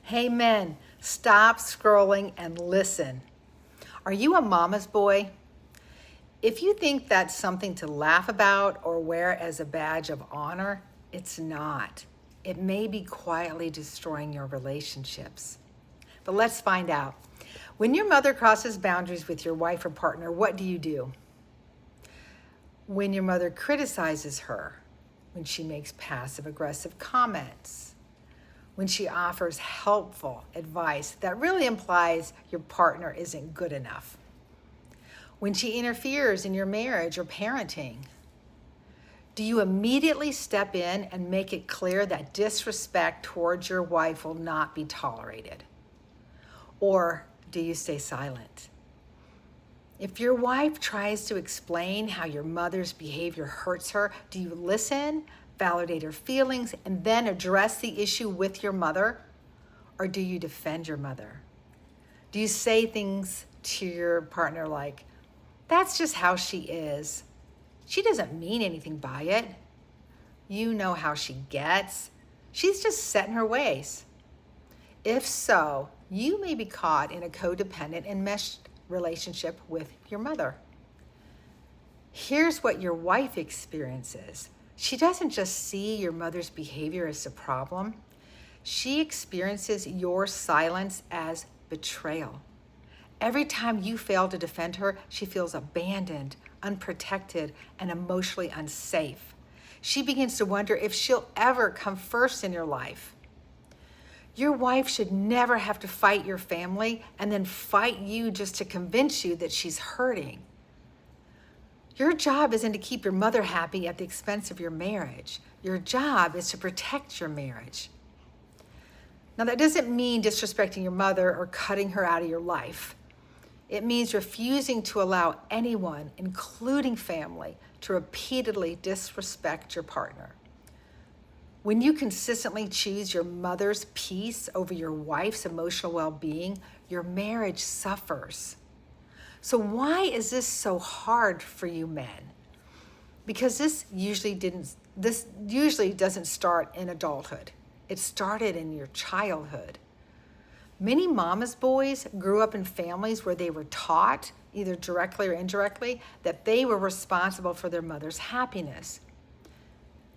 Hey men, stop scrolling and listen. Are you a mama's boy? If you think that's something to laugh about or wear as a badge of honor, it's not. It may be quietly destroying your relationships. But let's find out. When your mother crosses boundaries with your wife or partner, what do? When your mother criticizes her, when she makes passive-aggressive comments, when she offers helpful advice that really implies your partner isn't good enough, when she interferes in your marriage or parenting, do you immediately step in and make it clear that disrespect towards your wife will not be tolerated? Or do you stay silent? If your wife tries to explain how your mother's behavior hurts her, do you listen, validate her feelings, and then address the issue with your mother? Or do you defend your mother? Do you say things to your partner like, "That's just how she is. She doesn't mean anything by it. You know how she gets. She's just set in her ways." If so, you may be caught in a codependent and meshed relationship with your mother. Here's what your wife experiences. She doesn't just see your mother's behavior as a problem. She experiences your silence as betrayal. Every time you fail to defend her, she feels abandoned, unprotected, and emotionally unsafe. She begins to wonder if she'll ever come first in your life. Your wife should never have to fight your family and then fight you just to convince you that she's hurting. Your job isn't to keep your mother happy at the expense of your marriage. Your job is to protect your marriage. Now, that doesn't mean disrespecting your mother or cutting her out of your life. It means refusing to allow anyone, including family, to repeatedly disrespect your partner. When you consistently choose your mother's peace over your wife's emotional well-being, your marriage suffers. So why is this so hard for you men? Because this usually doesn't start in adulthood. It started in your childhood. Many mama's boys grew up in families where they were taught, either directly or indirectly, that they were responsible for their mother's happiness.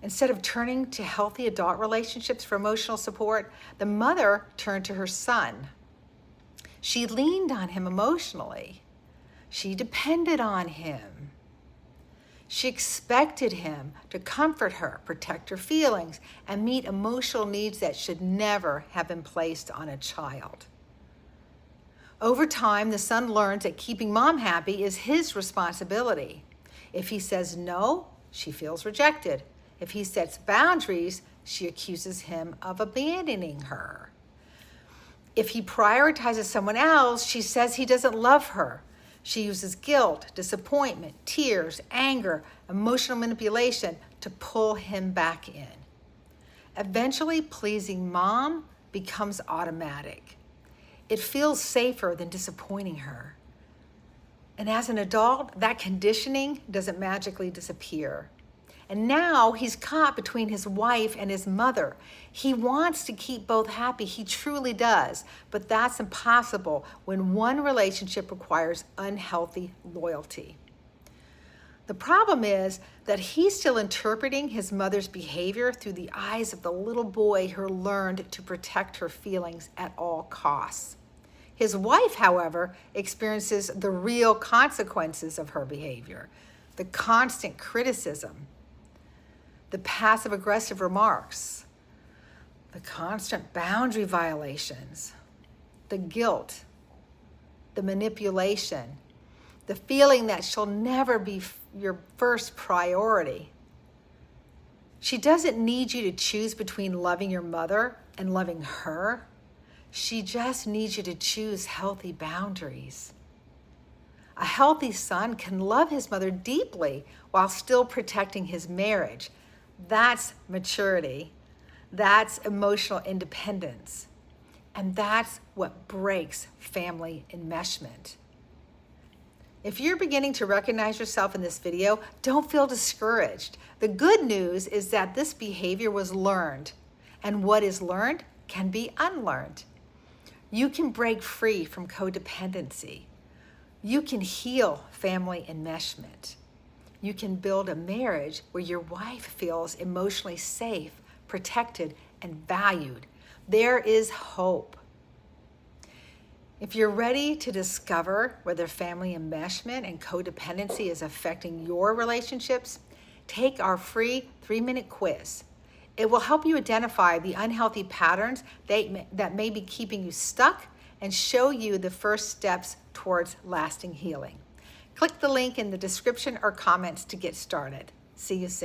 Instead of turning to healthy adult relationships for emotional support, the mother turned to her son. She leaned on him emotionally. She depended on him. She expected him to comfort her, protect her feelings, and meet emotional needs that should never have been placed on a child. Over time, the son learns that keeping mom happy is his responsibility. If he says no, she feels rejected. If he sets boundaries, she accuses him of abandoning her. If he prioritizes someone else, she says he doesn't love her. She uses guilt, disappointment, tears, anger, emotional manipulation to pull him back in. Eventually, pleasing mom becomes automatic. It feels safer than disappointing her. And as an adult, that conditioning doesn't magically disappear. And now he's caught between his wife and his mother. He wants to keep both happy, he truly does, but that's impossible when one relationship requires unhealthy loyalty. The problem is that he's still interpreting his mother's behavior through the eyes of the little boy who learned to protect her feelings at all costs. His wife, however, experiences the real consequences of her behavior, the constant criticism, the passive-aggressive remarks, the constant boundary violations, the guilt, the manipulation, the feeling that she'll never be your first priority. She doesn't need you to choose between loving your mother and loving her. She just needs you to choose healthy boundaries. A healthy son can love his mother deeply while still protecting his marriage. That's maturity. That's emotional independence. And that's what breaks family enmeshment. If you're beginning to recognize yourself in this video, don't feel discouraged. The good news is that this behavior was learned, and what is learned can be unlearned. You can break free from codependency. You can heal family enmeshment. You can build a marriage where your wife feels emotionally safe, protected, and valued. There is hope. If you're ready to discover whether family enmeshment and codependency is affecting your relationships, take our free 3-minute quiz. It will help you identify the unhealthy patterns that may be keeping you stuck and show you the first steps towards lasting healing. Click the link in the description or comments to get started. See you soon.